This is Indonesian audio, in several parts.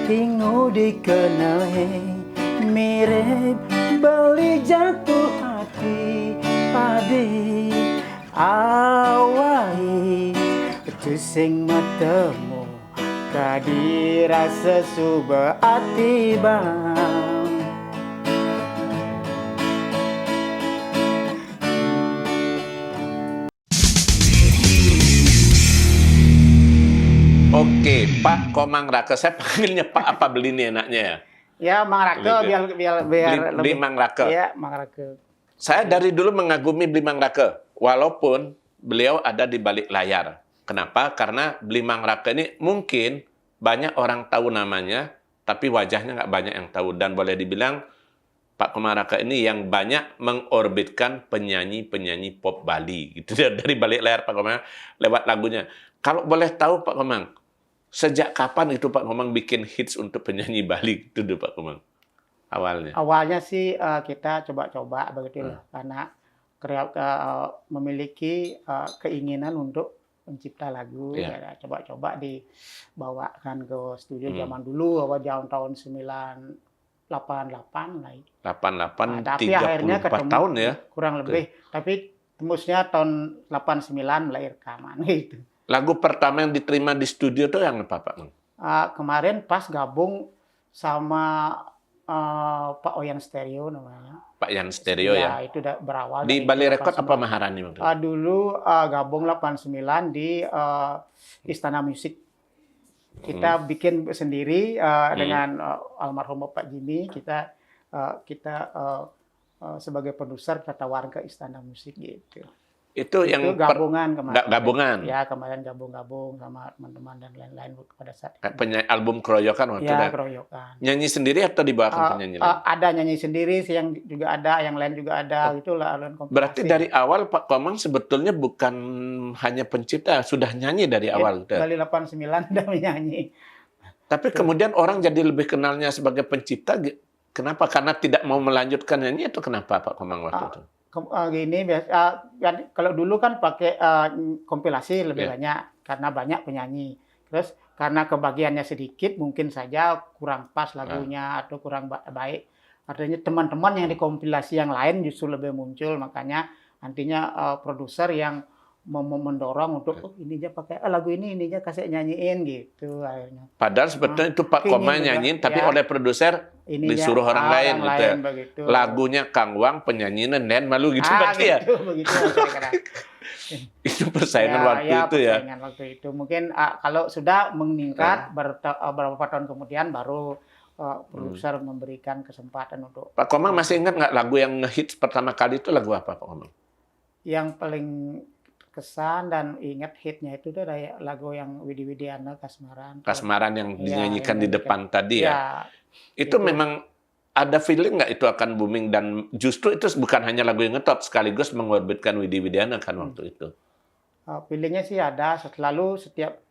Tingu dikenai mirip beli jatuh hati padi awai tusing matemu kadirasa suba ati bang. Oke, Pak Komang Rake. Saya panggilnya Pak apa beli ini enaknya ya? Ya, Mang Rake biar Beli Mang Rake. Iya, Mang Rake. Saya dari dulu mengagumi Beli Mang Rake, walaupun beliau ada di balik layar. Kenapa? Karena Beli Mang Rake ini mungkin banyak orang tahu namanya, tapi wajahnya nggak banyak yang tahu. Dan boleh dibilang Pak Komang Rake ini yang banyak mengorbitkan penyanyi-penyanyi pop Bali. Gitu dari balik layar Pak Komang lewat lagunya. Kalau boleh tahu Pak Komang, sejak kapan itu Pak Komang bikin hits untuk penyanyi Bali itu dulu Pak Komang? Awalnya. Awalnya sih kita coba-coba begitu loh, karena memiliki keinginan untuk mencipta lagu, ya, coba-coba dibawakan ke studio zaman dulu, tahun 988 lah. 88, tapi akhirnya 34 ketemu tahun ya? Kurang lebih, tapi tembusnya tahun 89 lahir rekaman gitu. Lagu pertama yang diterima di studio itu yang apa Pak? Kemarin pas gabung sama Pak Oyan Stereo namanya. Pak Yan Stereo ya? Itu berawal Di Bali Record apa Maharani? Dulu gabung 89 di Istana Musik. Kita bikin sendiri dengan almarhum Bapak Jimmy. Kita sebagai produser kita tawarin ke Istana Musik gitu. Itu yang gabungan kemarin. Gabungan. Ya, kemarin gabung sama teman-teman dan lain-lain pada saat itu. Album keroyokan waktu ya, keroyokan. Nyanyi sendiri atau dibawakan penyanyi lain? Ada nyanyi sendiri sih, yang juga ada, yang lain juga ada. Itulah alun kompilasi. Berarti dari awal Pak Komang sebetulnya bukan hanya pencipta, sudah nyanyi dari awal. Dari 89 udah menyanyi. Tapi kemudian orang jadi lebih kenalnya sebagai pencipta, kenapa? Karena tidak mau melanjutkan nyanyi atau kenapa Pak Komang waktu itu? Gini kalau dulu kan pakai kompilasi lebih banyak karena banyak penyanyi. Terus karena kebagiannya sedikit mungkin saja kurang pas lagunya atau kurang baik. Artinya teman-teman yang di kompilasi yang lain justru lebih muncul, makanya nantinya produser yang mendorong untuk ini aja pakai lagu ini aja kasih nyanyiin gitu akhirnya. Padahal sebetulnya itu Pak Komang nyanyiin, tapi oleh produser disuruh orang lain gitu ya. Begitu. Lagunya Kang Wang, penyanyinya Nen Malu gitu berarti ya. Begitu. Itu persaingan waktu itu ya. Persaingan waktu itu. Mungkin kalau sudah meningkat beberapa tahun kemudian baru produser memberikan kesempatan untuk. Pak Komang masih ingat nggak lagu yang hits pertama kali itu lagu apa Pak Komang? Yang paling kesan dan ingat hitnya itu dari lagu yang Widi Widiana Kasmaran. Kasmaran yang dinyanyikan di depan tadi ya. Itu memang ada feeling nggak itu akan booming, dan justru itu bukan hanya lagu yang ngetop, sekaligus mengorbitkan Widi Widiana kan waktu itu. Feelingnya sih ada, selalu setiap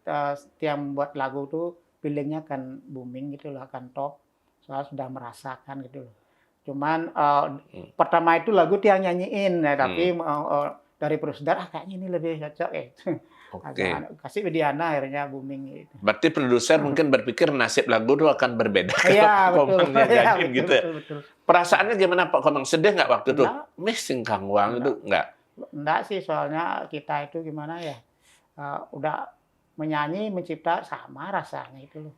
membuat lagu tuh feelingnya akan booming gitu loh, akan top, soalnya sudah merasakan gitu loh. Cuman pertama itu lagu dia nyanyiin, tapi dari produser kayaknya ini lebih cocok kasih Widiana, akhirnya booming gitu. Berarti produser mungkin berpikir nasib lagu itu akan berbeda kalau Komang nyanyiin gitu ya. Betul. Perasaannya gimana Pak Komang? Sedih nggak waktu itu? Missing Kang Wang itu nggak? Enggak sih, soalnya kita itu gimana ya, udah menyanyi, mencipta sama rasanya itu loh.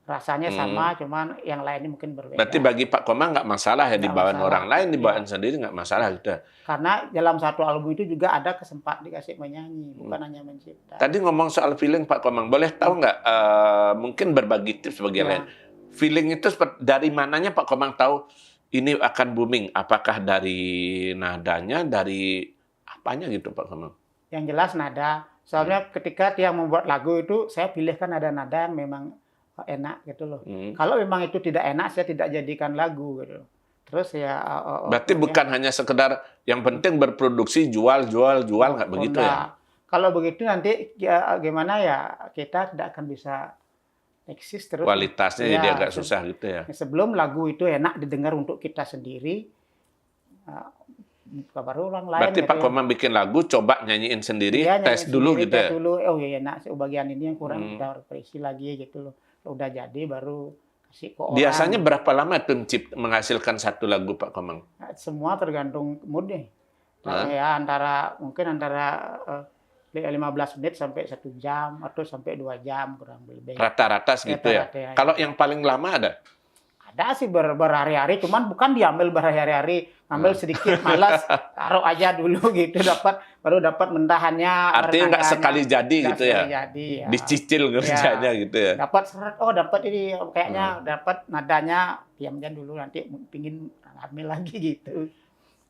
Rasanya sama, cuman yang lainnya mungkin berbeda. Berarti bagi Pak Komang nggak masalah ya dibawain orang lain, dibawain sendiri nggak masalah gitu. Karena dalam satu album itu juga ada kesempatan dikasih menyanyi, bukan hanya mencipta. Tadi ngomong soal feeling Pak Komang, boleh tahu nggak mungkin berbagi tips bagi lain? Feeling itu dari mananya Pak Komang tahu ini akan booming? Apakah dari nadanya, dari apanya gitu Pak Komang? Yang jelas nada. Soalnya ketika dia membuat lagu itu, saya pilihkan nada-nada yang memang enak gitu loh. Kalau memang itu tidak enak, saya tidak jadikan lagu gitu. Terus ya. Berarti bukan hanya sekedar yang penting berproduksi, jual nggak begitu ya? Kalau begitu nanti ya, gimana ya, kita tidak akan bisa eksis terus. Kualitasnya jadi agak susah gitu ya. Sebelum lagu itu enak didengar untuk kita sendiri, baru orang lain. Berarti gitu Pak Komang bikin lagu, coba nyanyiin sendiri, tes dulu gitu ya? Tes dulu, oh iya enak, bagian ini yang kurang, kita perisi lagi gitu loh. udah jadi baru kasih ke orang. Biasanya berapa lama tuh menghasilkan satu lagu Pak Komang? Semua tergantung moodnya. Hah? Ya mungkin antara 15 menit sampai 1 jam atau sampai 2 jam kurang lebih. Rata-rata segitu ya. Rata-rata ya. Kalau yang paling lama ada? Ada sih berhari-hari, cuman bukan diambil berhari-hari, ambil sedikit malas, taruh aja dulu gitu, baru dapat mentahannya. Artinya nggak sekali jadi nggak gitu ya? sekali jadi, ya. Dicicil kerjanya gitu ya? Dapat seret, dapat ini, kayaknya dapat nadanya, diam aja dulu, nanti pingin ambil lagi gitu.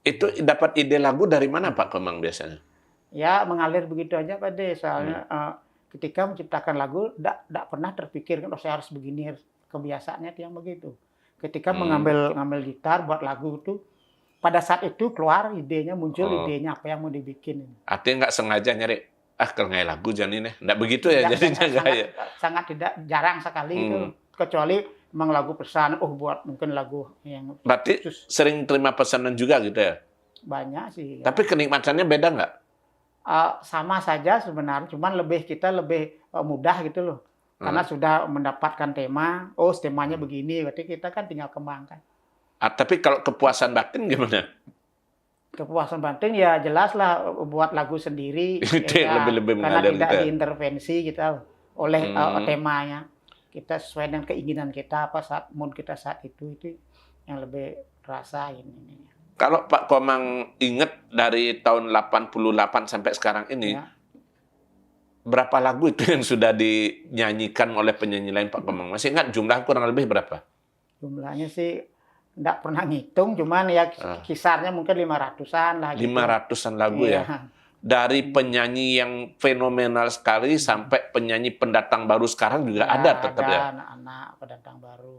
Itu dapat ide lagu dari mana Pak Komang biasanya? Ya mengalir begitu aja Pak De, soalnya ketika menciptakan lagu, tidak pernah terpikir, oh saya harus begini, kebiasaannya yang begitu. Ketika ngambil gitar buat lagu itu, pada saat itu keluar idenya, muncul idenya apa yang mau dibikin. Artinya nggak sengaja nyari, kalau nggak lagu jangan ini. Nggak begitu ya jadinya ya? Sangat tidak, jarang sekali itu. Kecuali memang lagu pesan, buat mungkin lagu yang... Berarti sering terima pesanan juga gitu ya? Banyak sih. Tapi kenikmatannya beda nggak? Sama saja sebenarnya, cuman kita lebih mudah gitu loh. Karena sudah mendapatkan tema, temanya begini, berarti kita kan tinggal kembangkan. Tapi kalau kepuasan batin gimana? Kepuasan batin ya jelas lah buat lagu sendiri. Ya, lebih karena mengalir tidak gitu. Diintervensi kita oleh temanya. Kita sesuai dengan keinginan kita, saat mood kita saat itu yang lebih terasa ini. Kalau Pak Komang ingat dari tahun 88 sampai sekarang ini, berapa lagu itu yang sudah dinyanyikan oleh penyanyi lain Pak Komang? Masih ingat jumlah kurang lebih berapa? Jumlahnya sih enggak pernah ngitung, cuman ya kisarnya mungkin 500-an lah. 500-an lagu ya? Dari penyanyi yang fenomenal sekali sampai penyanyi pendatang baru sekarang juga ada tetap ya? Ada anak-anak pendatang baru.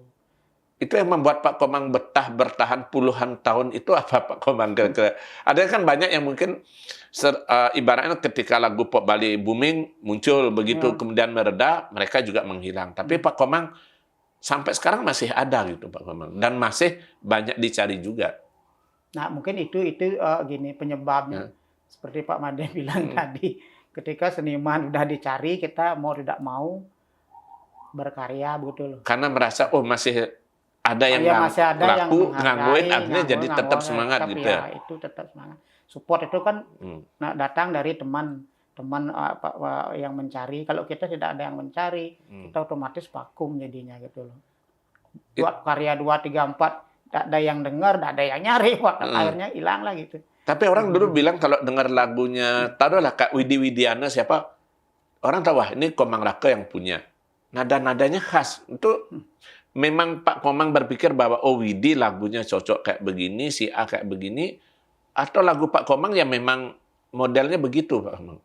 Itu yang membuat Pak Komang bertahan puluhan tahun itu apa Pak Komang kira-kira? Ada kan banyak yang mungkin ibaratnya ketika lagu pop Bali booming muncul begitu kemudian mereda, mereka juga menghilang. Tapi Pak Komang sampai sekarang masih ada gitu Pak Komang dan masih banyak dicari juga. Nah mungkin itu gini penyebabnya seperti Pak Made bilang tadi, ketika seniman udah dicari kita mau tidak mau berkarya begitu loh. Karena merasa masih ada yang laku, ngangguin, akhirnya jadi tetap semangat gitu ya. Itu tetap semangat. Support itu kan datang dari teman yang mencari. Kalau kita tidak ada yang mencari, kita otomatis vakum jadinya gitu loh. Buat karya 2, 3, 4, tidak ada yang dengar, tidak ada yang nyari, akhirnya hilang lah gitu. Tapi orang dulu bilang kalau dengar lagunya, taruhlah Kak Widi Widiana siapa, orang tahu ini Komang Raka yang punya. Nada-nadanya khas. Itu memang Pak Komang berpikir bahwa Widi lagunya cocok kayak begini, si A kayak begini, atau lagu Pak Komang yang memang modelnya begitu Pak Komang?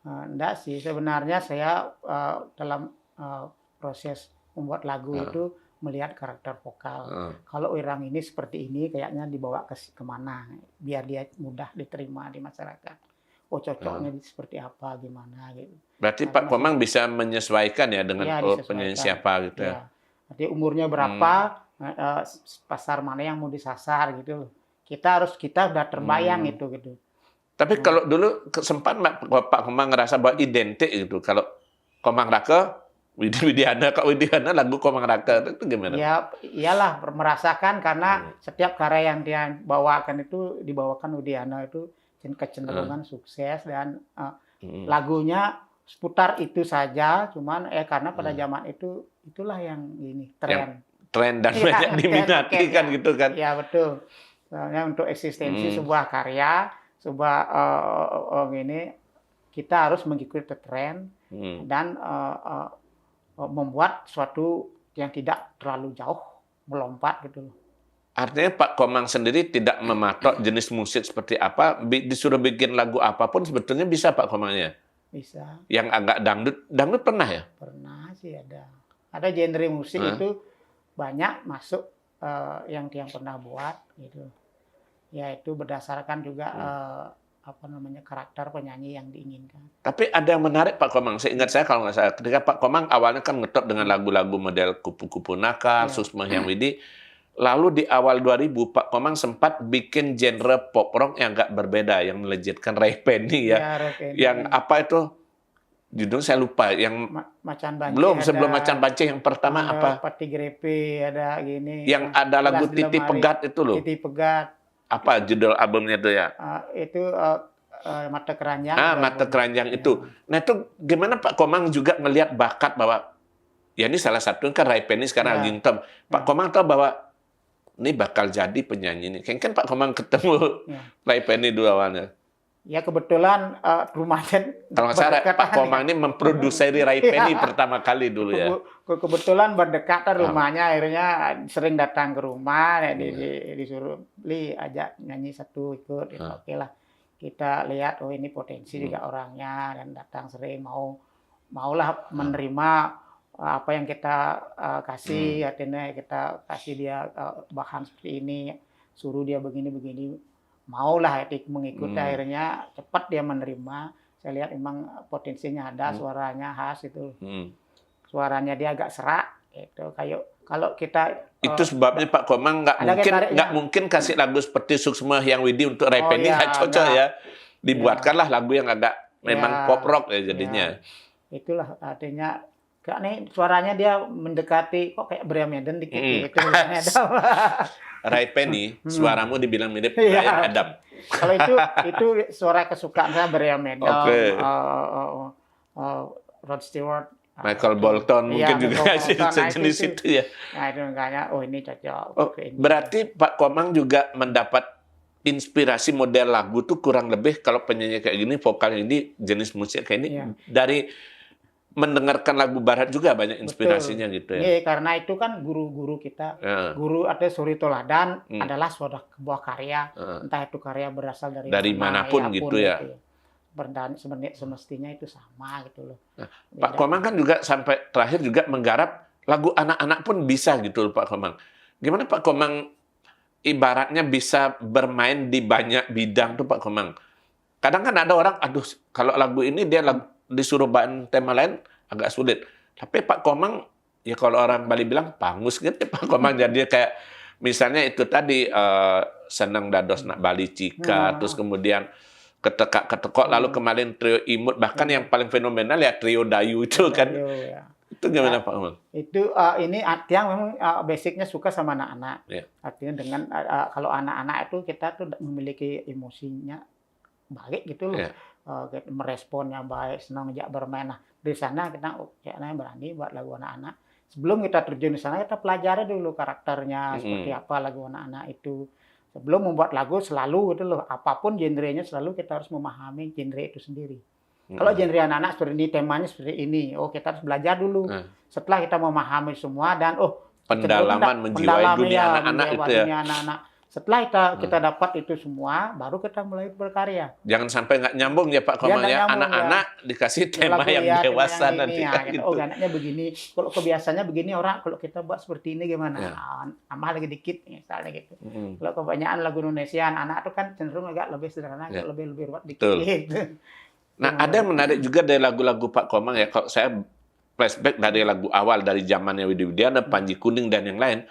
Enggak sih, sebenarnya saya dalam proses membuat lagu itu melihat karakter vokal. Kalau orang ini seperti ini, kayaknya dibawa kemana, biar dia mudah diterima di masyarakat. Cocoknya seperti apa, gimana gitu. Berarti Pak Komang bisa menyesuaikan ya dengan penyanyi siapa gitu ya? Jadi umurnya berapa, pasar mana yang mau disasar gitu. Kita udah terbayang gitu. Tapi kalau dulu sempat Pak Komang ngerasa bahwa identik gitu. Kalau Komang Raka, Widi Widiana, Kak Widiana lagu Komang Raka itu gimana? Ya iyalah merasakan karena setiap karya yang dia bawakan itu dibawakan Widiana itu kecenderungan sukses dan lagunya seputar itu saja, cuman karena pada zaman itu itulah yang ini tren dan banyak diminati kan gitu kan? Ya betul. Soalnya untuk eksistensi sebuah karya, sebuah kita harus mengikuti tren dan membuat sesuatu yang tidak terlalu jauh melompat gitu loh. Artinya Pak Komang sendiri tidak mematok jenis musik seperti apa, disuruh bikin lagu apapun sebetulnya bisa Pak Komangnya? Bisa. Yang agak dangdut pernah ya? Pernah sih ada. Ada genre musik itu banyak masuk yang pernah buat gitu. Ya itu berdasarkan juga karakter penyanyi yang diinginkan. Tapi ada yang menarik Pak Komang. Seingat saya kalau nggak salah, ketika Pak Komang awalnya kan ngetop dengan lagu-lagu model Kupu-Kupu Nakal, Susma Hyang Widi. Lalu di awal 2000 Pak Komang sempat bikin genre pop rock yang agak berbeda, yang melejitkan Ray Penny ya. Yang apa itu Judul saya lupa. Yang Macan Banci belum ada, sebelum Macan Banci yang pertama ada apa? Pati Grepe, ada gini. Yang ada lagu Gelas Titi Lemari, Pegat itu loh. Titi Pegat. Apa judul albumnya itu ya? Itu Mata Keranjang. Mata Keranjang itu. Nah itu gimana Pak Komang juga ngelihat bakat bahwa ya ini salah satu kan Ray Penny sekarang lagi ngetem. Pak Komang tahu bahwa ini bakal jadi penyanyi ini. Kan Pak Komang ketemu Ray Penny dulu awalnya. Ya kebetulan rumahnya kalau nggak salah Pak Komang ini memproduksi Ray Penny pertama kali dulu ya. Kebetulan berdekatan rumahnya, akhirnya sering datang ke rumah, disuruh ajak nyanyi satu ikut. Oke lah, kita lihat oh ini potensi juga orangnya, dan datang sering maulah menerima apa yang kita kasih, artinya kita kasih dia bahan seperti ini, suruh dia begini-begini. Maulah mengikuti, akhirnya cepat dia menerima. Saya lihat memang potensinya ada, suaranya khas itu. Suaranya dia agak serak gitu. Kayak kalau kita itu sebabnya Pak Komang nggak mungkin kasih lagu seperti Suksma Hyang Widi untuk Ray Penny, nggak cocok ya. Dibuatkanlah lagu yang agak memang pop rock ya jadinya. Itulah artinya kayak nih suaranya dia mendekati kok kayak Brian Madden dikit gitu. Ray Penny, suaramu dibilang mirip Bryan Adam. Kalau itu suara kesukaan saya, Brian Madden, Rod Stewart, Michael Bolton mungkin juga sejenis itu ya. Nah itu makanya ini cocok. Berarti Pak Komang juga mendapat inspirasi model lagu tuh kurang lebih kalau penyanyi kayak gini, vokal ini, jenis musik kayak ini dari mendengarkan lagu barat juga banyak inspirasinya. Betul. Gitu ya. Iya, karena itu kan guru-guru kita, guru ada Suri Toladan adalah sebuah karya, entah itu karya berasal dari manapun gitu ya. Semestinya itu sama gitu loh. Nah, Pak Komang kan juga sampai terakhir juga menggarap lagu anak-anak pun bisa gitu loh Pak Komang. Gimana Pak Komang ibaratnya bisa bermain di banyak bidang tuh Pak Komang? Kadang kan ada orang, aduh kalau lagu ini dia disuruh bawain tema lain agak sulit. Tapi Pak Komang, ya kalau orang Bali bilang pangus gitu Pak Komang. Jadi kayak misalnya itu tadi senang dados nak Bali Cika, terus kemudian ketekak-ketekok, lalu kemarin trio imut, bahkan yang paling fenomenal ya trio Dayu itu kan. Itu gimana Pak Komang? Itu ini yang memang basicnya suka sama anak-anak. Artinya dengan kalau anak-anak itu kita tuh memiliki emosinya baik gitu loh. Meresponnya baik, senang ngejak bermain. Nah, dari sana kita berani buat lagu anak-anak. Sebelum kita terjun di sana, kita pelajari dulu karakternya, seperti apa lagu anak-anak itu. Sebelum membuat lagu selalu gitu loh, apapun genrenya selalu kita harus memahami genre itu sendiri. Kalau genre anak-anak seperti ini, temanya seperti ini, kita harus belajar dulu. Setelah kita memahami semua dan pendalaman menjiwai dunia anak-anak itu ya. Setelah kita dapat itu semua, baru kita mulai berkarya. Jangan sampai nggak nyambung ya Pak Komang ya. Anak-anak dikasih tema yang dewasa nanti. Gitu. Anaknya begini. Kalau kebiasaannya begini orang, kalau kita buat seperti ini gimana? Tambah lagi dikit misalnya gitu. Kalau kebanyakan lagu Indonesia, anak itu kan cenderung agak lebih sederhana, lebih ruwet dikit. Gitu. Nah ada yang menarik juga dari lagu-lagu Pak Komang ya. Kalau saya flashback dari lagu awal, dari zamannya Widi Widiana, Panji Kuning dan yang lain.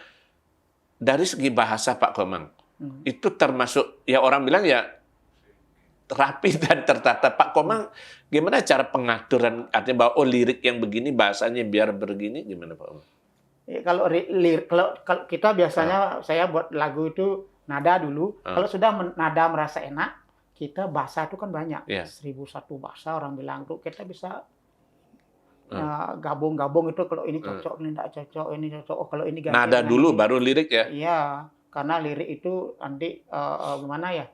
Dari segi bahasa Pak Komang, itu termasuk, ya orang bilang ya rapi dan tertata. Pak Komang, gimana cara pengaturan, artinya bahwa lirik yang begini, bahasanya biar begini, gimana Pak Komang? Kalau kita biasanya, saya buat lagu itu nada dulu. Kalau sudah nada merasa enak, kita bahasa itu kan banyak. 1001 bahasa orang bilang tuh, kita bisa gabung-gabung itu, kalau ini cocok, ini tidak cocok, ini cocok, kalau ini ganti. Nada dulu baru lirik ya? Iya, karena lirik itu nanti gimana ya,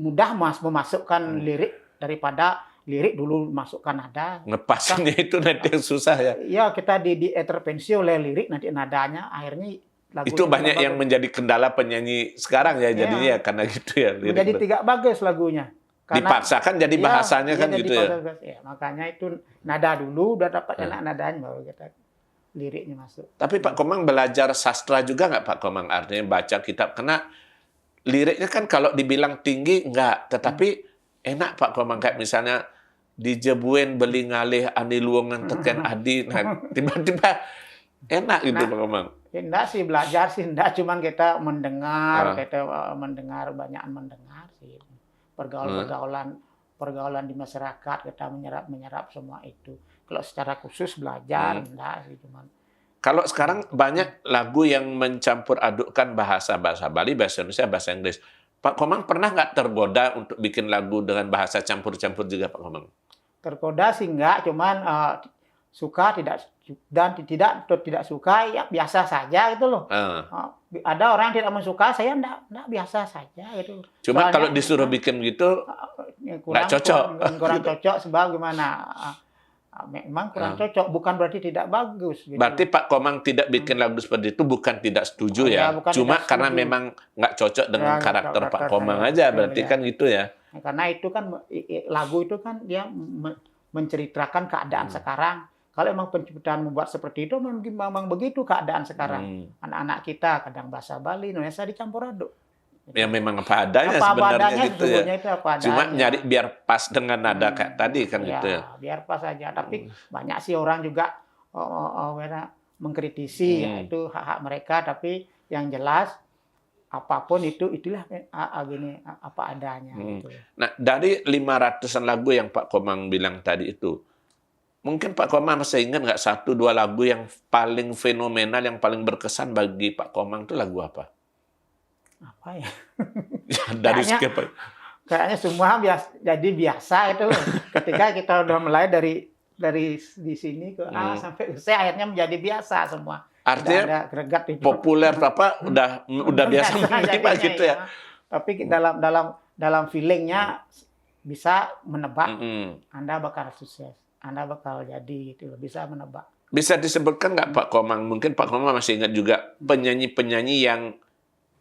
mudah memasukkan lirik daripada lirik dulu masukkan nada. Ngepasnya itu nanti yang susah ya? Iya, kita diintervensi oleh lirik, nanti nadanya akhirnya lagu itu banyak yang menjadi kendala penyanyi sekarang ya, jadinya karena gitu ya. Menjadi tidak bagus lagunya. Karena, dipaksakan jadi bahasanya kan gitu ya. Makanya itu nada dulu, udah dapat enak nadanya baru kita liriknya masuk. Tapi Pak Komang belajar sastra juga nggak Pak Komang? Artinya baca kitab, karena liriknya kan kalau dibilang tinggi nggak, tetapi enak Pak Komang, kayak misalnya dijebuin beli ngalih ani luongan teken adi, nah tiba-tiba enak gitu Pak Komang. Enggak sih, belajar sih enggak, cuman kita mendengar, banyak mendengar sih. Pergaulan pergaulan di masyarakat, kita menyerap semua itu. Kalau secara khusus belajar, enggak sih cuman. Kalau sekarang banyak lagu yang mencampur adukkan bahasa Bali, bahasa Indonesia, bahasa Inggris. Pak Komang pernah nggak tergoda untuk bikin lagu dengan bahasa campur-campur juga, Pak Komang? Tergoda sih enggak, cuman suka tidak suka ya biasa saja gitu loh. Ada orang yang tidak mensuka, saya enggak biasa saja gitu. Cuma Soalnya, kalau disuruh bikin gitu nggak cocok. Kurang cocok sebab gimana? Memang kurang cocok, bukan berarti tidak bagus. Gitu. Berarti Pak Komang tidak bikin lagu seperti itu bukan tidak setuju ya? Cuma karena memang nggak cocok dengan karakter Pak Komang aja, berarti kan gitu ya? Karena itu kan lagu itu kan dia menceritakan keadaan sekarang. Kalau emang penciptaan membuat seperti itu, memang begitu keadaan sekarang. Anak-anak kita kadang bahasa Bali, Indonesia dicampur aduk. Ya memang apa adanya sebenarnya gitu ya. Cuma nyari biar pas dengan nada kayak tadi kan gitu ya. Biar pas aja. Tapi banyak sih orang juga mengkritisi itu hak-hak mereka. Tapi yang jelas apapun itulah apa adanya. Gitu. Nah dari 500-an lagu yang Pak Komang bilang tadi itu, mungkin Pak Komang masih ingat nggak 1-2 lagu yang paling fenomenal, yang paling berkesan bagi Pak Komang itu lagu apa? Apa ya? Dari skip. Kayaknya semua jadi biasa itu. Ketika kita udah mulai dari di sini ke A sampai C, akhirnya menjadi biasa semua. Artinya populer apa udah biasa menjadi gitu ya. Tapi dalam feelingnya bisa menebak Anda bakal sukses, Anda bakal jadi gitu, bisa menebak. Bisa disebutkan nggak Pak Komang? Mungkin Pak Komang masih ingat juga penyanyi-penyanyi yang,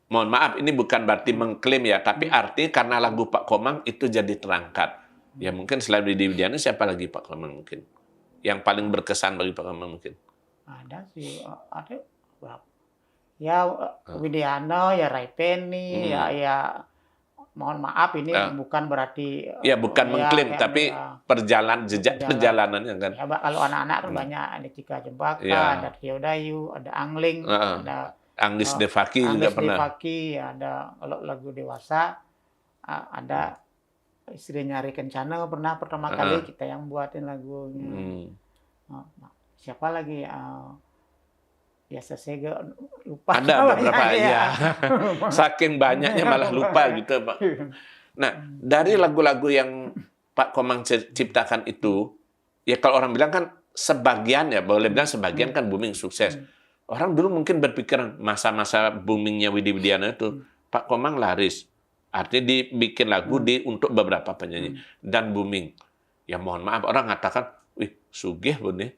mohon maaf, ini bukan berarti mengklaim ya, tapi arti karena lagu Pak Komang itu jadi terangkat. Ya mungkin selain Widi Widiana, siapa lagi Pak Komang mungkin? Yang paling berkesan bagi Pak Komang mungkin? Ada sih, ada berapa? Ya Widiana, ya Ray Penny, ya mohon maaf ini bukan berarti. Ya bukan mengklaim, tapi jejak perjalanannya kan. Ya, kalau anak-anak kan banyak, ada Cika Jembaka, ada Tio Dayu, ada Angling, ada Anglis Devaki juga pernah. Devaki, ada kalau lagu dewasa, ada istrinya Ri Kencana pernah pertama kali kita yang buatin lagunya. Siapa lagi? Biasa saya lupa. Ada beberapa ya. Saking banyaknya malah lupa gitu, Pak. Nah, dari lagu-lagu yang Pak Komang ciptakan itu, ya kalau orang bilang kan sebagian ya, boleh bilang sebagian kan booming sukses. Orang dulu mungkin berpikir masa-masa boomingnya Widi Widiana itu, Pak Komang laris. Artinya dibikin lagu untuk beberapa penyanyi. Dan booming. Ya mohon maaf, orang mengatakan, wih, sugih bu nih.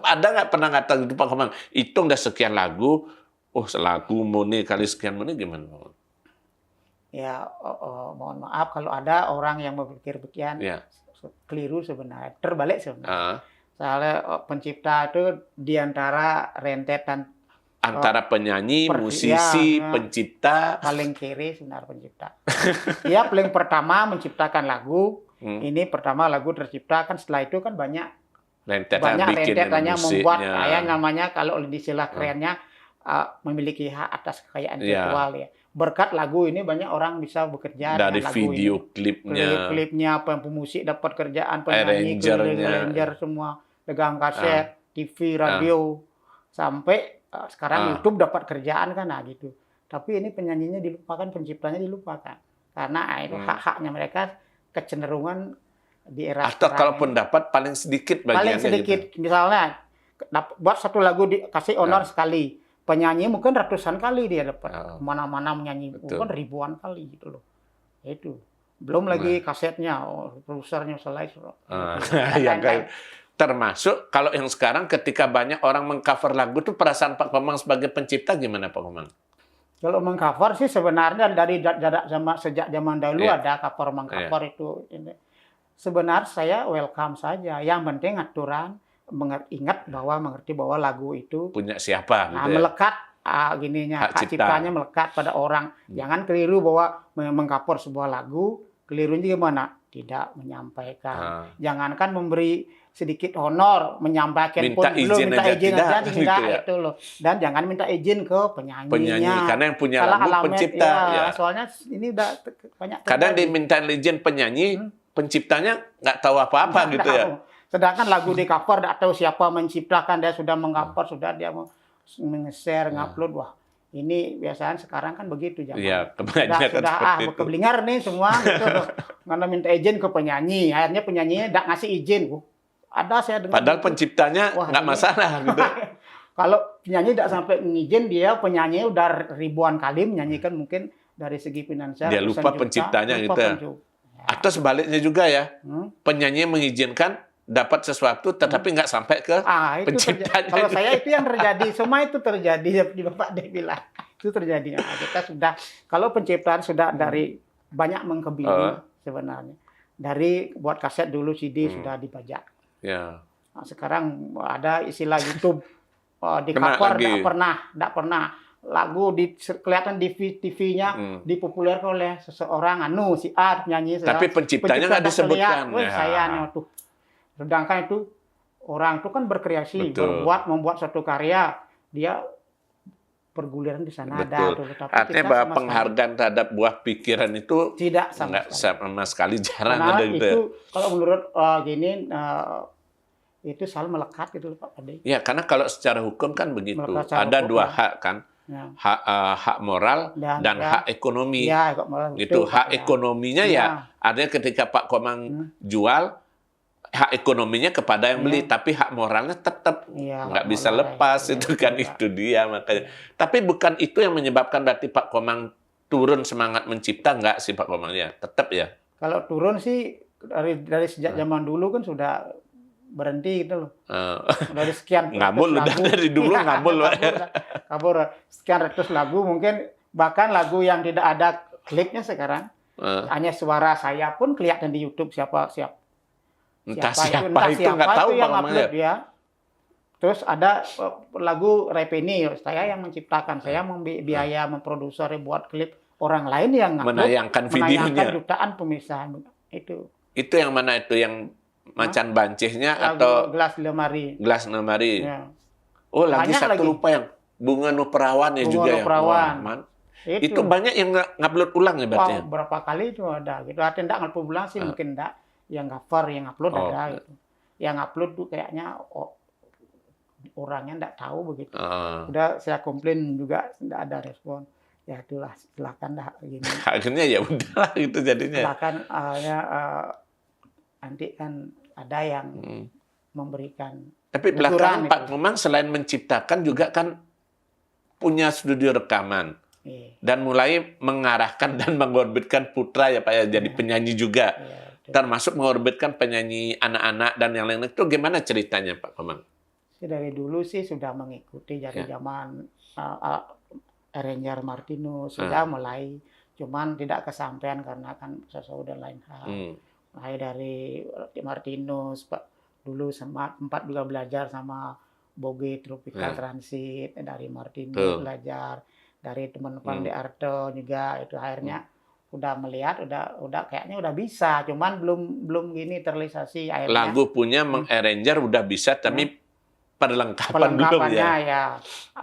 Ada nggak pernah ngatakan gitu Pak Komang, hitung dah sekian lagu, selagu muni kali sekian muni gimana? Ya, mohon maaf kalau ada orang yang berpikir begian, keliru sebenarnya, terbalik sebenarnya. Soalnya pencipta itu diantara rentetan antara penyanyi, musisi, pencipta. Paling kiri sebenarnya pencipta. Dia paling pertama menciptakan lagu. Ini pertama lagu tercipta, kan setelah itu kan banyak rentetannya membuat kayak namanya kalau di istilah kerennya memiliki hak atas kekayaan intelektual ya. Berkat lagu ini banyak orang bisa bekerja dari dengan lagu video ini. Klipnya, pemusik dapat kerjaan, penyanyi, arranger semua, pegang kaset, TV, radio, sampai sekarang YouTube dapat kerjaan kan gitu. Tapi ini penyanyinya dilupakan, penciptanya dilupakan. Karena itu hak-haknya mereka kecenderungan di era atau kalaupun dapat paling sedikit bagiannya. Paling sedikit. Gitu. Misalnya buat satu lagu dikasih honor sekali. Penyanyi mungkin ratusan kali dia dapat. Mana-mana menyanyi mungkin ribuan kali gitu loh. Itu. Belum lagi kasetnya, produsernya selesai. Termasuk kalau yang sekarang ketika banyak orang mengcover lagu tuh perasaan Pak Komang sebagai pencipta gimana Pak Komang? Kalau mengcover sih sebenarnya dari sejak zaman dahulu ada cover mengcover itu. Sebenarnya saya welcome saja. Yang penting aturan, mengerti bahwa lagu itu punya siapa gitu melekat hak ciptanya melekat pada orang. Jangan keliru bahwa mengcover sebuah lagu kelirunya gimana? Tidak menyampaikan. Ah. Jangankan memberi sedikit honor, menyampaikan Minta pun belum, izin minta aja izin tidak, aja gitu tidak ya. itu loh. Dan jangan minta izin ke Penyanyi, penyanyinya. karena yang punya Salah lagu alamat, pencipta. ya. Ya. Soalnya ini udah banyak Kadang terjadi. diminta izin penyanyi, penciptanya nggak tahu apa-apa Nggak gitu ya. tahu. Sedangkan lagu di cover nggak tahu siapa menciptakan, dia sudah mengcover, sudah dia mau nge-share, ngupload. Wah, ini biasanya sekarang kan begitu zaman. Iya, kebanyakan Sudah seperti itu. keblinger nih semua gitu. Karena minta izin ke penyanyi, akhirnya penyanyinya nggak ngasih izin. Ada saya dengar. Padahal gitu. penciptanya Wah, nggak ini- masalah gitu. Kalau penyanyi tidak sampai ngizin, dia penyanyi udah ribuan kali menyanyikan, mungkin dari segi finansial. Dia lupa ratusan juta, penciptanya lupa gitu ya. Atau sebaliknya juga ya, penyanyi mengizinkan dapat sesuatu tetapi nggak sampai ke Itu penciptanya. kalau saya itu yang terjadi, semua itu terjadi seperti Bapak Dek bilang. Itu terjadi. Nah, kita sudah, kalau penciptaan sudah dari banyak mengkebiri sebenarnya. Dari buat kaset dulu CD sudah dibajak. Ya. Nah, sekarang ada istilah YouTube di Kena cover, lagi. tidak pernah lagu kelihatan di TV-nya dipopulerkan oleh seseorang si A nyanyi. Tapi penciptanya nggak tak disebutkan. terlihat. Wih, Ya. saya nih tuh. Sedangkan itu orang itu kan berkreasi, Betul. membuat suatu karya, dia perguliran di sana ada. Betul. Tapi Artinya kita bahwa sama penghargaan terhadap buah pikiran itu sekali tidak sama nggak sekali. sama sekali jarang Karena ada gitu. itu Ya. kalau menurut itu selalu melekat gitu Pak Ade. Ya, karena kalau secara hukum kan begitu. Melekat secara Ada hukum, dua ya. hak kan, Ya. hak moral dan ya. hak ekonomi. Ya, kok malah Gitu. betul, Hak Pak, ya. ekonominya ya, artinya ketika Pak Komang jual, hak ekonominya kepada yang beli, tapi hak moralnya tetap Iya, nggak hak bisa moral, lepas ya. itu kan, Iya. itu dia makanya. Tapi bukan itu yang menyebabkan berarti Pak Komang turun semangat mencipta, nggak sih Pak Komang ya, tetap ya. Kalau turun sih dari sejak zaman dulu kan sudah berhenti gitu loh. Dari sekian Ngamul ratus udah dari dulu Iya, ngamul, Pak. kabur. Sekian ratus lagu, mungkin bahkan lagu yang tidak ada klipnya sekarang, hanya suara saya pun kelihatan di YouTube siapa Entah siapa siapa itu nggak tahu yang Pak Komang ya. upload dia. Terus ada lagu Repeni, saya yang menciptakan, saya biaya memproduksi buat klip, orang lain yang Menayangkan videonya. jutaan pemirsa itu. Itu yang mana itu, yang macan bancihnya Lagu atau Gelas Lemari. gelas lemari? Ya. Oh, lagi Banyak satu lagi. lupa yang bunga nuperawan ya Bunga juga ya. Nuperawan. Wah, itu banyak yang ngupload ulang ya berarti. Ya? Berapa kali itu ada gitu. Artinya enggak ngupload ulang sih, mungkin enggak. Yang cover, yang upload ada gitu. Yang upload tuh kayaknya orangnya enggak tahu begitu. Udah saya komplain juga enggak ada respon. Ya itulah, silakan dah gini. Akhirnya ya udahlah gitu jadinya. Silakan nanti kan ada yang memberikan. Tapi belakangan teguran Pak itu. Komang selain menciptakan juga kan punya studio rekaman. Dan mulai mengarahkan dan mengorbitkan putra ya Pak ya, jadi penyanyi juga. Termasuk mengorbitkan penyanyi anak-anak dan yang lain itu, gimana ceritanya Pak Komang? Dari dulu sih sudah mengikuti dari zaman Ranger Martinus sudah mulai, cuman tidak kesampaian karena kan sesuatu dan lain hal. Mulai dari Martinus, Pak dulu sempat juga belajar sama Boge Tropical Transit, dari Martinus belajar, dari teman-teman di Arto juga, itu akhirnya udah melihat, udah kayaknya udah bisa, cuman belum gini terrealisasi akhirnya. Lagu punya mengarranger udah bisa, tapi perlengkapan belum ya. Ya,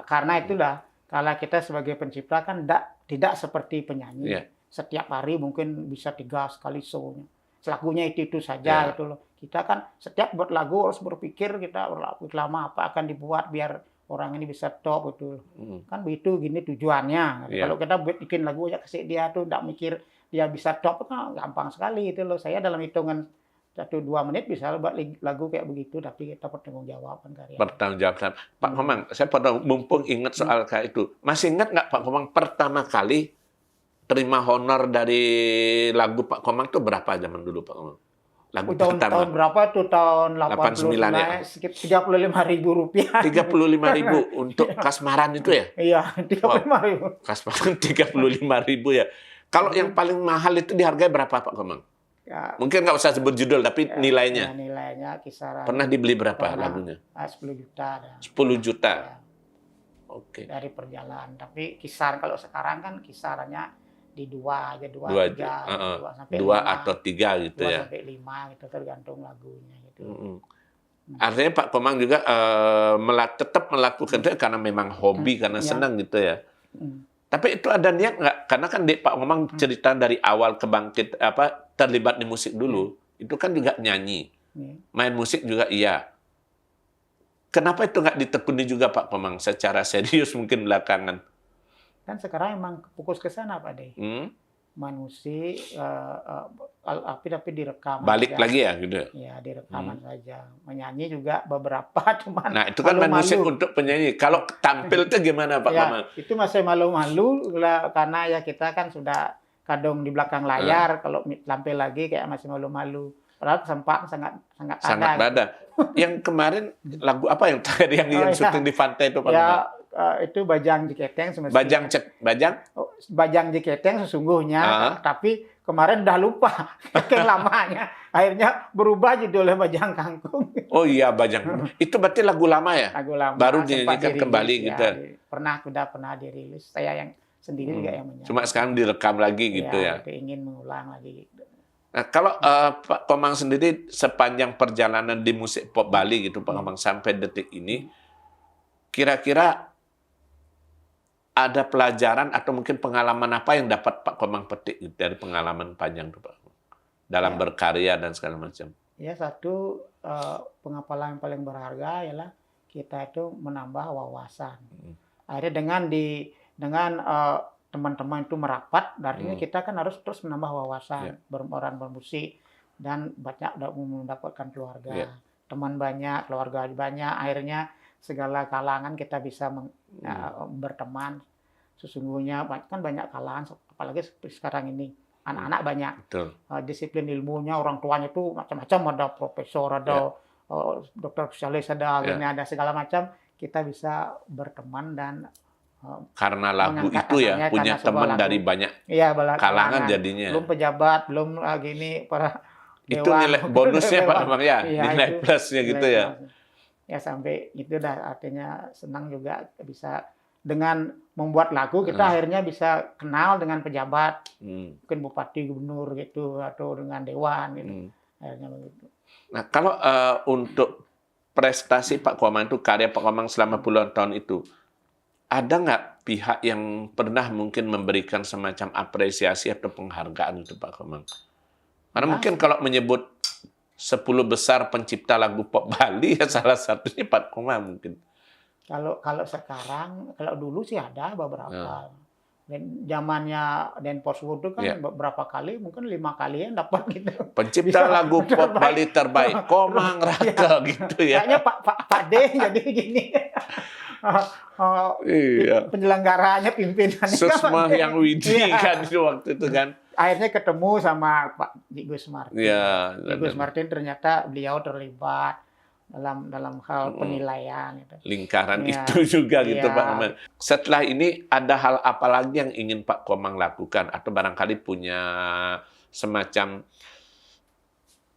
karena itulah kalau kita sebagai pencipta kan tidak seperti penyanyi. Setiap hari mungkin bisa 3 kali show-nya. Lagunya itu saja gitu loh. Kita kan setiap buat lagu harus berpikir kita lama apa akan dibuat biar orang ini bisa top gitu. Kan begitu gini tujuannya. Kalau kita bikin lagu aja kasih dia tuh enggak mikir dia bisa top, kan gampang sekali itu loh. Saya dalam hitungan 1-2 menit bisa buat lagu kayak begitu, tapi kita pertanggungjawaban karya. Pertanggungjawaban. Pak Komang, saya pada mumpung ingat soal kayak itu. Masih ingat nggak Pak Komang pertama kali terima honor dari lagu Pak Komang itu berapa zaman dulu Pak Komang? Lagu pertama. Tahun berapa tuh? Tahun 89 ya? Sekitar Rp35.000. 35.000 untuk kasmaran itu ya? Iya, 35.000. Kasmaran 35.000 ya. Kalau yang paling mahal itu dihargai berapa Pak Komang? Ya, mungkin nggak usah sebut judul, tapi nilainya. Ya, nilainya kisaran. Pernah dibeli berapa lagunya? 10 juta. 10 juta. Ya, Oke. dari perjalanan. Tapi kisaran kalau sekarang kan kisarannya di dua aja, dua Dua, tiga, heeh. dua sampai Dua lima, atau tiga gitu dua ya. sampai lima gitu tergantung lagunya gitu. Mm-mm. Artinya Pak Komang juga tetap melakukan itu karena memang hobi, karena Ya. senang gitu ya. Mm. Tapi itu ada niat nggak? Karena kan Pak Komang cerita dari awal kebangkit terlibat di musik dulu, itu kan juga nyanyi, Ya. main musik juga iya. Kenapa itu nggak ditekuni juga Pak Komang secara serius mungkin belakangan? Kan sekarang emang fokus ke sana Pak De. Hmm? Main musik, tapi direkam Balik aja. lagi ya gitu. Ya, direkaman saja. Menyanyi juga beberapa, cuman Nah, itu kan main musik untuk penyanyi. Kalau tampil itu gimana Pak ya, Komang? itu masih malu-malu lah, karena ya kita kan sudah kadung di belakang layar, kalau tampil lagi kayak masih malu-malu. Padahal sempat sangat Sangat ada. ada. Yang kemarin lagu apa yang tadi yang Oh, syuting di pantai itu Pak Ya, Komang? itu Bajang Jeketeng semestinya. Bajang Jeketeng sesungguhnya, tapi kemarin udah lupa saking lamanya. Akhirnya berubah judulnya Bajang Kangkung. Oh iya, Bajang. Itu berarti lagu lama ya? Lagu lama. Baru sempat dinyanyikan dirilis, kembali ya, gitu. Sudah pernah dirilis. Saya yang sendiri juga yang menyanyi. Cuma sekarang direkam lagi gitu ya. Itu ingin mengulang lagi. Nah, kalau Pak Komang sendiri sepanjang perjalanan di musik pop Bali gitu Pak Komang sampai detik ini, kira-kira ada pelajaran atau mungkin pengalaman apa yang dapat Pak Komang petik gitu, dari pengalaman panjang itu Pak Komang dalam berkarya dan segala macam? Ya, satu pengapalan yang paling berharga ialah kita itu menambah wawasan. Akhirnya dengan teman-teman itu merapat, artinya kita kan harus terus menambah wawasan, orang bermusik, dan banyak mendapatkan keluarga, teman banyak, keluarga banyak, akhirnya segala kalangan kita bisa berteman. Sesungguhnya kan banyak kalangan, apalagi seperti sekarang ini, anak-anak banyak. Betul. Disiplin ilmunya, orang tuanya itu macam-macam, ada profesor, ada dokter spesialis, ada segala macam, kita bisa berteman dan karena lagu itu ya punya teman dari banyak kalangan jadinya. Belum pejabat, belum gini para itu dewan, nilai bonusnya Pak Komang ya, nilai plusnya gitu ya. Ya sampai itu dah, artinya senang juga bisa dengan membuat lagu kita akhirnya bisa kenal dengan pejabat, mungkin bupati, gubernur gitu, atau dengan dewan gitu. Akhirnya begitu. Nah, kalau untuk prestasi Pak Komang itu, karya Pak Komang selama puluhan tahun itu, ada nggak pihak yang pernah mungkin memberikan semacam apresiasi atau penghargaan itu Pak Komang? Karena mungkin kalau menyebut 10 besar pencipta lagu pop Bali, ya salah satunya Pak Komang mungkin. Kalau sekarang, kalau dulu sih ada beberapa. Dan zamannya Den Poswood itu kan beberapa kali, mungkin 5 kali yang dapat gitu. Pencipta lagu pop Bali terbaik, Komang Raka gitu ya. Kayaknya Pak D jadi gini. Penyelenggaranya, pimpinannya Susma yang Widi kan waktu itu kan. Akhirnya ketemu sama Pak Gus Martin. Gus Martin ternyata beliau terlibat dalam hal penilaian gitu. Lingkaran itu juga gitu Pak Komang. Setelah ini ada hal apa lagi yang ingin Pak Komang lakukan, atau barangkali punya semacam,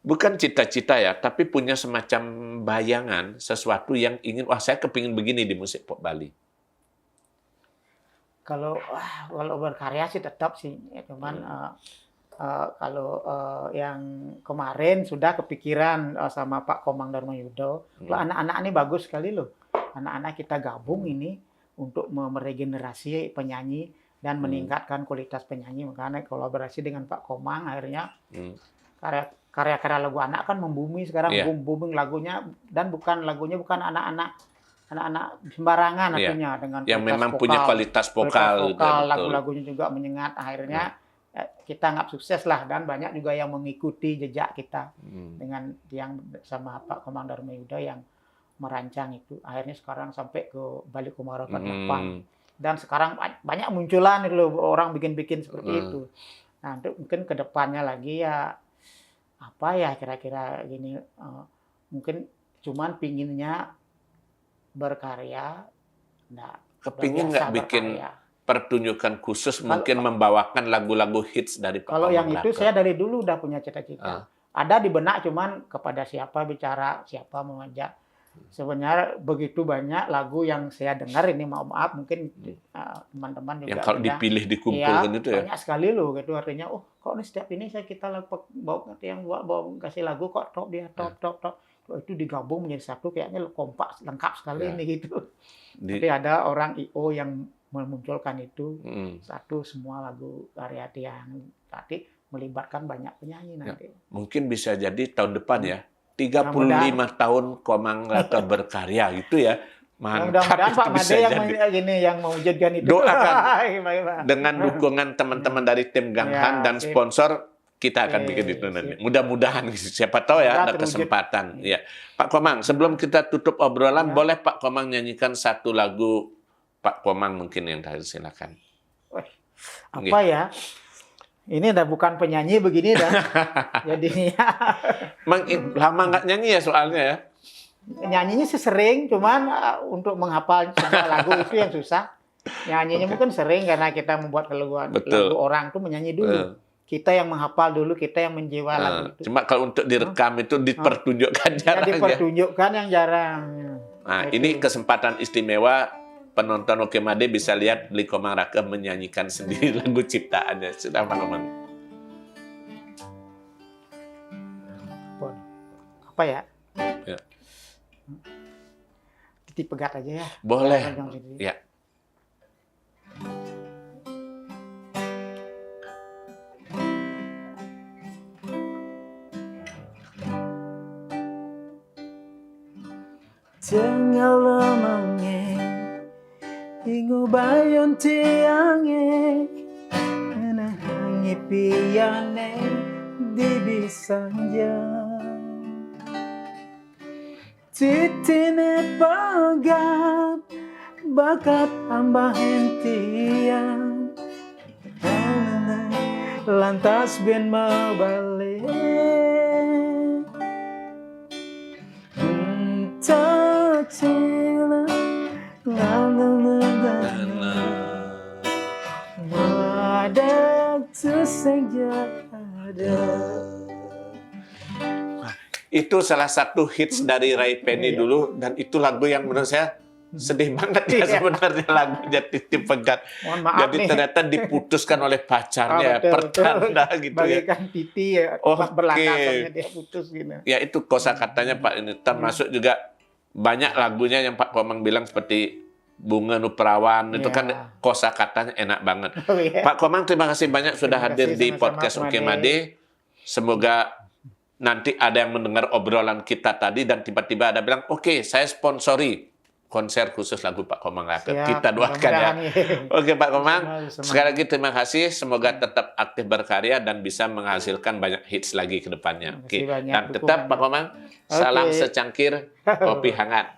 bukan cita-cita ya, tapi punya semacam bayangan sesuatu yang ingin, saya kepingin begini di musik pop Bali? Kalau berkarya sih tetap sih, cuman kalau yang kemarin sudah kepikiran sama Pak Komang Darmayudo, anak-anak ini bagus sekali loh. Anak-anak kita gabung ini untuk meregenerasi penyanyi dan meningkatkan kualitas penyanyi. Makanya kolaborasi dengan Pak Komang, akhirnya karya-karya lagu anak kan membumi sekarang, booming lagunya, dan lagunya bukan anak-anak sembarangan, artinya dengan yang memang vokal, punya kualitas vokal lagu-lagunya juga menyengat. Akhirnya kita anggap sukses lah, dan banyak juga yang mengikuti jejak kita dengan yang sama Pak Komang Darmayudo yang merancang itu. Akhirnya sekarang sampai ke Balik Kumaro ke-8. Dan sekarang banyak munculan itu loh, orang bikin-bikin seperti itu. Nah, untuk mungkin ke depannya lagi ya apa ya kira-kira gini, mungkin cuman pinginnya berkarya, kepingin nggak bikin pertunjukan khusus, mungkin membawakan lagu-lagu hits dari Pak Kalau Komang yang itu Raka? saya dari dulu udah punya cita-cita. Ada di benak, cuman kepada siapa bicara, siapa mengajak. sebenarnya begitu banyak lagu yang saya dengar ini, maaf mungkin teman-teman juga Yang kalau bilang, dipilih ya dikumpulkan itu ya. banyak sekali loh gitu, artinya kok ini setiap ini kita bawa yang bawa kasih lagu kok top dia top. Kalau itu digabung menjadi satu kayaknya kompak lengkap sekali Ya. ini gitu. Tapi ada orang IO yang memunculkan itu satu semua lagu karya yang tadi melibatkan banyak penyanyi nanti. Mungkin bisa jadi tahun depan ya. 35 tahun Komang Raka berkarya gitu ya. Mantap. Mudah-mudahan Pak Made yang mewujudkan itu. Doakan dengan dukungan teman-teman dari tim Gang Han dan sponsor, kita akan bikin itu nanti. Mudah-mudahan siapa tahu ya ada kesempatan. Ya. Pak Komang, sebelum kita tutup obrolan, boleh Pak Komang nyanyikan satu lagu Pak Komang mungkin yang terakhir, silakan. Apa ya? Ini udah bukan penyanyi begini dah. Jadinya. Lama nggak nyanyi ya soalnya ya? Nyanyinya sih sering, cuman untuk menghafal semua lagu itu yang susah. Nyanyinya mungkin sering karena kita membuat lagu orang tuh menyanyi dulu. Kita yang menghafal dulu, kita yang menjiwa lagu itu. Cuma kalau untuk direkam itu dipertunjukkan jarang. Dipertunjukkan yang jarang. Nah, ini kesempatan istimewa. Penonton Oke Made bisa lihat Beli Komang Raka menyanyikan sendiri lagu ciptaannya. Sudah Pak Komang. Apa ya? Ya. Titi Pegat aja ya. Boleh. Ya. Jangan mange Ingo bayon tiange Nahangi piyane di bisanja Titine pagat bakat ambah hentian Lantas ben mabalik Tak cila Itu salah satu hits dari Ray Penny dulu, dan itu lagu yang menurut saya sedih banget ya sebenarnya lagunya Titi Pegat. Jadi ternyata diputuskan oleh pacarnya, pertanda gitu ya. Bagikan Titi ya, pas berlakasnya dia putus gitu. Ya itu kosakatanya Pak, ini termasuk juga banyak lagunya yang Pak Komang bilang seperti Bunga Nuperawan, itu kan kosakatanya enak banget. Pak Komang, terima kasih banyak sudah hadir di podcast Oke Made. Semoga nanti ada yang mendengar obrolan kita tadi dan tiba-tiba ada bilang, oke, saya sponsori konser khusus lagu Pak Komang Raka. Kita doakan ya. Oke Pak Komang, sekali lagi terima kasih. Semoga tetap aktif berkarya dan bisa menghasilkan banyak hits lagi ke depannya. Oke. Dan tetap Pak Komang, salam secangkir kopi hangat.